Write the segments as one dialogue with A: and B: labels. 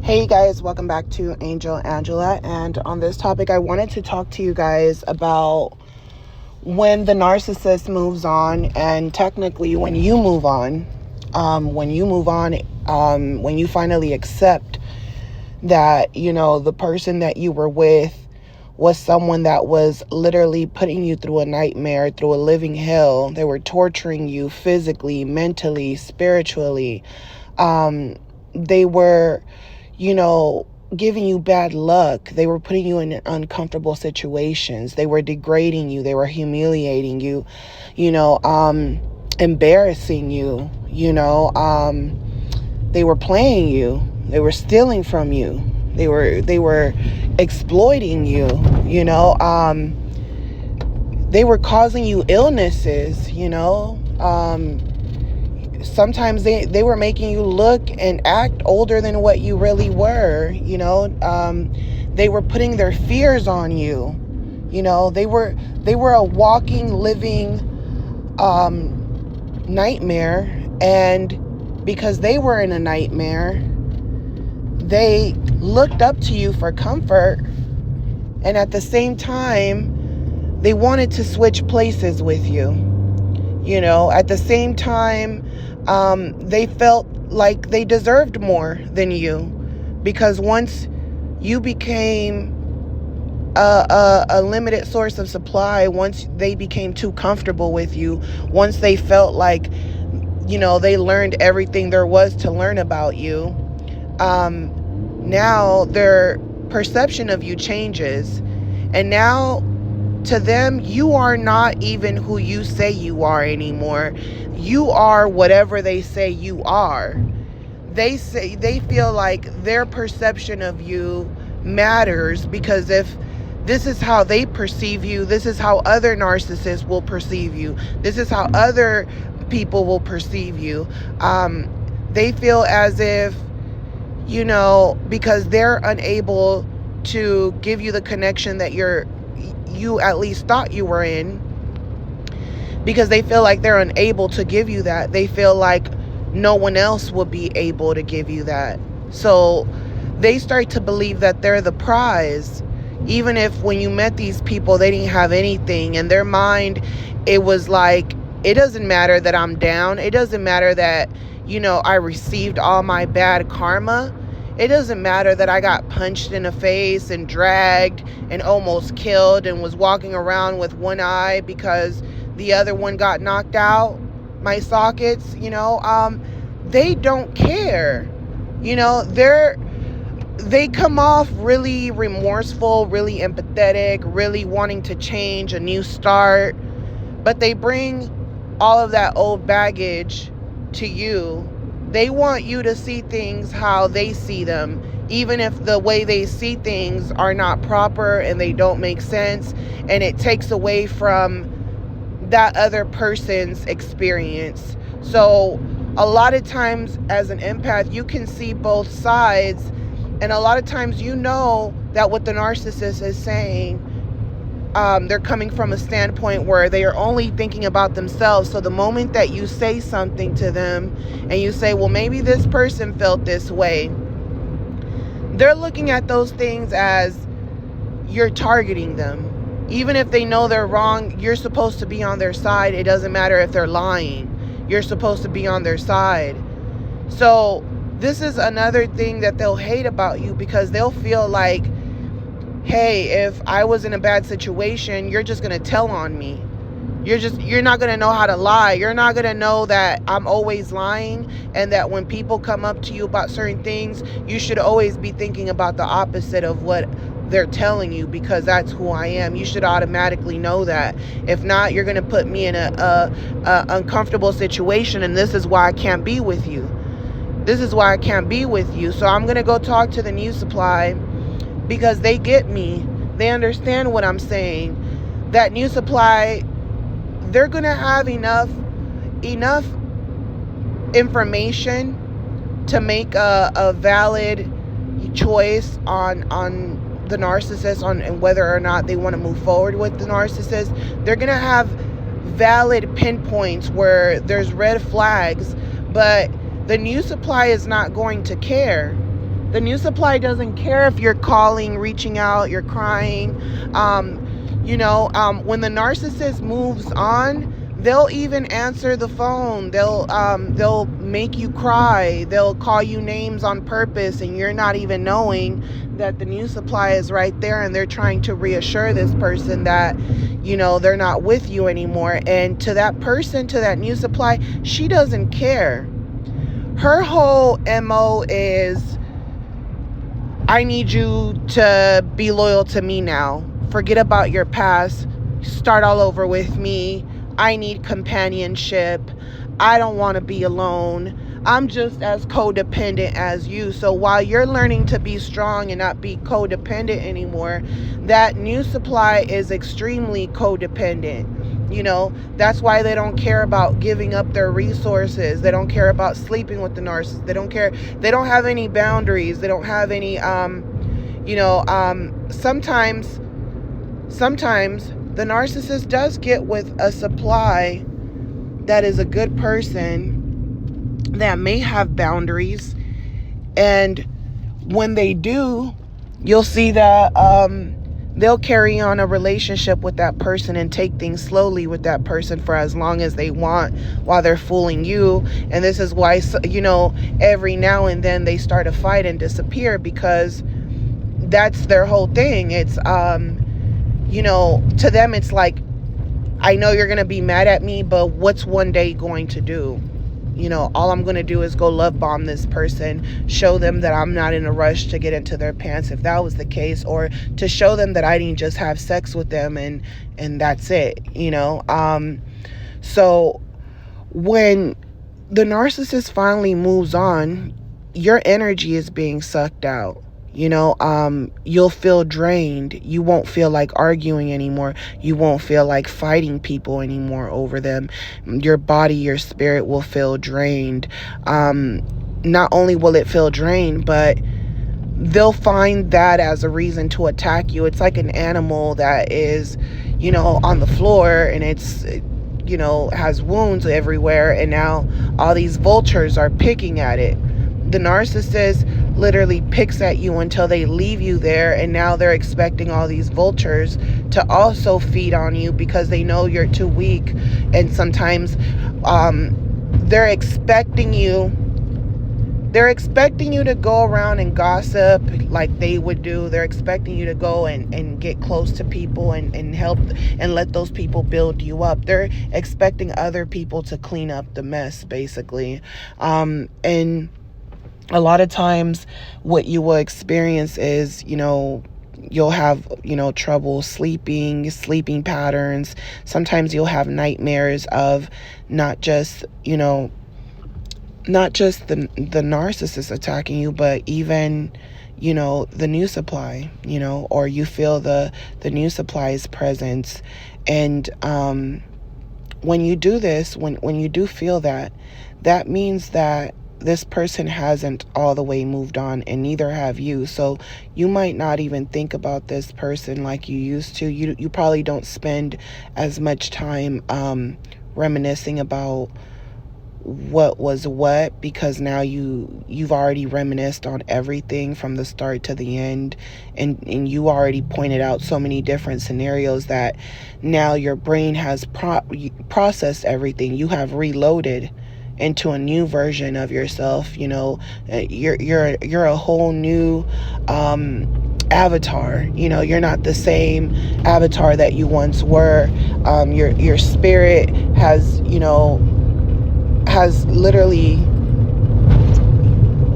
A: Hey guys, welcome back to Angel Angela, and on this topic I wanted to talk to you guys about when the narcissist moves on, and technically when you move on, when you finally accept that, the person that you were with was someone that was literally putting you through a nightmare, through a living hell. They were torturing you physically, mentally, spiritually. They were giving you bad luck. They were putting you in uncomfortable situations. They were degrading you. They were humiliating you, embarrassing you, they were playing you. They were stealing from you. They were exploiting you, they were causing you illnesses, sometimes they were making you look and act older than what you really were. They were putting their fears on you. They were a walking, living nightmare. And because they were in a nightmare, they looked up to you for comfort. And at the same time, they wanted to switch places with you. At the same time, they felt like they deserved more than you, because once you became a limited source of supply, once they became too comfortable with you, once they felt like, they learned everything there was to learn about you, now their perception of you changes. And now to them, you are not even who you say you are anymore. You are whatever they say you are. They feel like their perception of you matters, because if this is how they perceive you, this is how other narcissists will perceive you, this is how other people will perceive you. They feel as if, because they're unable to give you the connection that you at least thought you were in, because they feel like they're unable to give you that. They feel like no one else will be able to give you that. So they start to believe that they're the prize, even if when you met these people, they didn't have anything. In their mind, it was like, it doesn't matter that I'm down. It doesn't matter that, I received all my bad karma. It doesn't matter that I got punched in the face and dragged and almost killed and was walking around with one eye because the other one got knocked out, my sockets, they don't care. They come off really remorseful, really empathetic, really wanting to change, a new start, but they bring all of that old baggage to you. They want you to see things how they see them, even if the way they see things are not proper and they don't make sense, and it takes away from that other person's experience. So a lot of times as an empath, you can see both sides, and a lot of times that what the narcissist is saying, they're coming from a standpoint where they are only thinking about themselves. So the moment that you say something to them and you say, well, maybe this person felt this way, they're looking at those things as you're targeting them. Even if they know they're wrong, you're supposed to be on their side. It doesn't matter if they're lying. You're supposed to be on their side. So this is another thing that they'll hate about you, because they'll feel like, hey, if I was in a bad situation, you're just going to tell on me. You're not going to know how to lie. You're not going to know that I'm always lying, and that when people come up to you about certain things, you should always be thinking about the opposite of what they're telling you, because that's who I am. You should automatically know that. If not, you're going to put me in a uncomfortable situation, and this is why I can't be with you. This is why I can't be with you. So I'm going to go talk to the new supply, because they get me. They understand what I'm saying. That new supply, they're going to have enough information to make a valid choice on the narcissist, on whether or not they want to move forward with the narcissist. They're going to have valid pinpoints where there's red flags, but the new supply is not going to care. The new supply doesn't care if you're calling, reaching out, you're crying. When the narcissist moves on, they'll even answer the phone. They'll make you cry. They'll call you names on purpose, and you're not even knowing that the new supply is right there, and they're trying to reassure this person that, they're not with you anymore. And to that person, to that new supply, she doesn't care. Her whole MO is, I need you to be loyal to me now. Forget about your past. Start all over with me. I need companionship. I don't want to be alone. I'm just as codependent as you. So while you're learning to be strong and not be codependent anymore, that new supply is extremely codependent. That's why they don't care about giving up their resources. They don't care about sleeping with the narcissist. They don't care. They don't have any boundaries. They don't have any, sometimes the narcissist does get with a supply that is a good person that may have boundaries. And when they do, you'll see that they'll carry on a relationship with that person and take things slowly with that person for as long as they want while they're fooling you. And this is why, every now and then they start a fight and disappear, because that's their whole thing. It's, to them, it's like, I know you're going to be mad at me, but what's one day going to do? All I'm going to do is go love bomb this person, show them that I'm not in a rush to get into their pants if that was the case, or to show them that I didn't just have sex with them and that's it, So when the narcissist finally moves on, your energy is being sucked out. You'll feel drained. You won't feel like arguing anymore. You won't feel like fighting people anymore over them. Your body, your spirit will feel drained. Not only will it feel drained, but they'll find that as a reason to attack you. It's like an animal that is, on the floor, and it's, has wounds everywhere, and now all these vultures are picking at it. The narcissist literally picks at you until they leave you there, and now they're expecting all these vultures to also feed on you because they know you're too weak. And sometimes they're expecting you to go around and gossip like they would do. They're expecting you to go and get close to people and help and let those people build you up. They're expecting other people to clean up the mess, basically. And a lot of times what you will experience is, you'll have, trouble sleeping patterns. Sometimes you'll have nightmares of not just the narcissist attacking you, but even, the new supply, or you feel the new supply's presence. And when you do this, when you do feel that means that this person hasn't all the way moved on, and neither have you. So you might not even think about this person like you used to. You probably don't spend as much time reminiscing about what was what, because now you've already reminisced on everything from the start to the end, and you already pointed out so many different scenarios that now your brain has processed everything. You have reloaded into a new version of yourself. You're a whole new avatar. You're not the same avatar that you once were. Your spirit has literally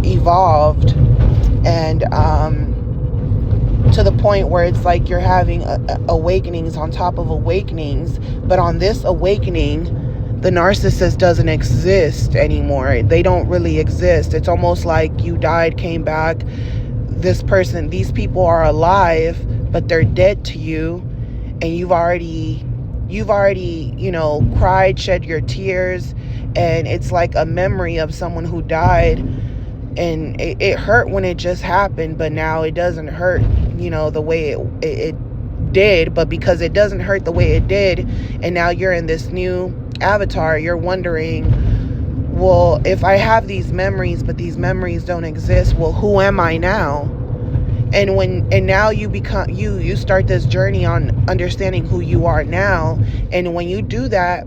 A: evolved, and to the point where it's like you're having awakenings on top of awakenings. But on this awakening, the narcissist doesn't exist anymore. They don't really exist. It's almost like you died, came back. These people are alive, but they're dead to you, and you've already cried, shed your tears, and it's like a memory of someone who died, and it hurt when it just happened, but now it doesn't hurt, the way it did. But because it doesn't hurt the way it did, and now you're in this new avatar, you're wondering, well, if I have these memories, but these memories don't exist, well, who am I now? And now you become, you start this journey on understanding who you are now. And when you do that,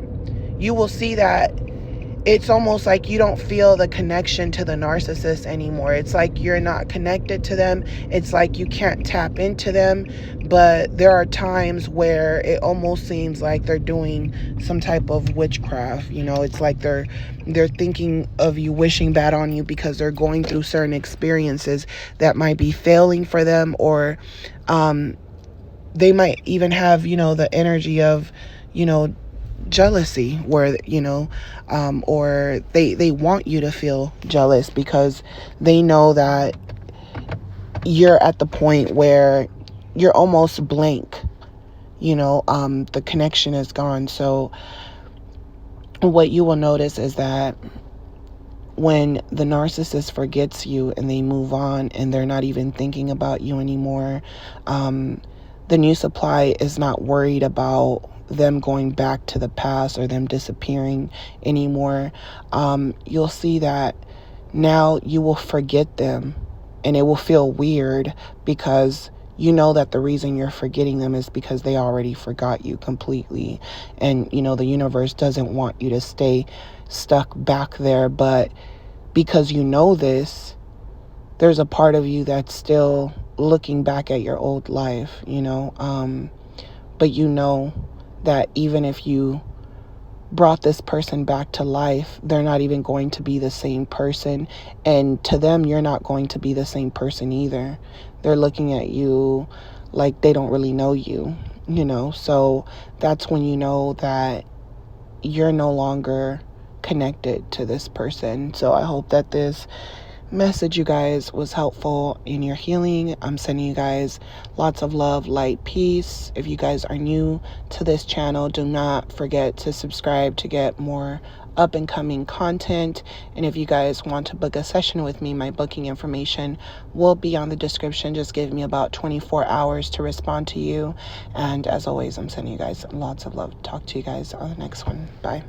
A: you will see that it's almost like you don't feel the connection to the narcissist anymore. It's like you're not connected to them. It's like you can't tap into them. But there are times where it almost seems like they're doing some type of witchcraft. You know, it's like they're thinking of you, wishing bad on you, because they're going through certain experiences that might be failing for them, or they might even have, you know, the energy of, you know, jealousy, where, you know, or they want you to feel jealous because they know that you're at the point where you're almost blank, you know, the connection is gone. So what you will notice is that when the narcissist forgets you and they move on and they're not even thinking about you anymore, the new supply is not worried about them going back to the past or them disappearing anymore. You'll see that now you will forget them, and it will feel weird because you know that the reason you're forgetting them is because they already forgot you completely. And, you know, the universe doesn't want you to stay stuck back there. But because you know this, there's a part of you that's still looking back at your old life, you know. But you know that even if you brought this person back to life, they're not even going to be the same person. And to them, you're not going to be the same person either. They're looking at you like they don't really know you, you know. So that's when you know that you're no longer connected to this person. So I hope that this message, you guys, was helpful in your healing. I'm sending you guys lots of love, light, peace. If you guys are new to this channel, do not forget to subscribe to get more up and coming content. And if you guys want to book a session with me, my booking information will be on the description. Just give me about 24 hours to respond to you. And as always, I'm sending you guys lots of love. Talk to you guys on the next one. Bye.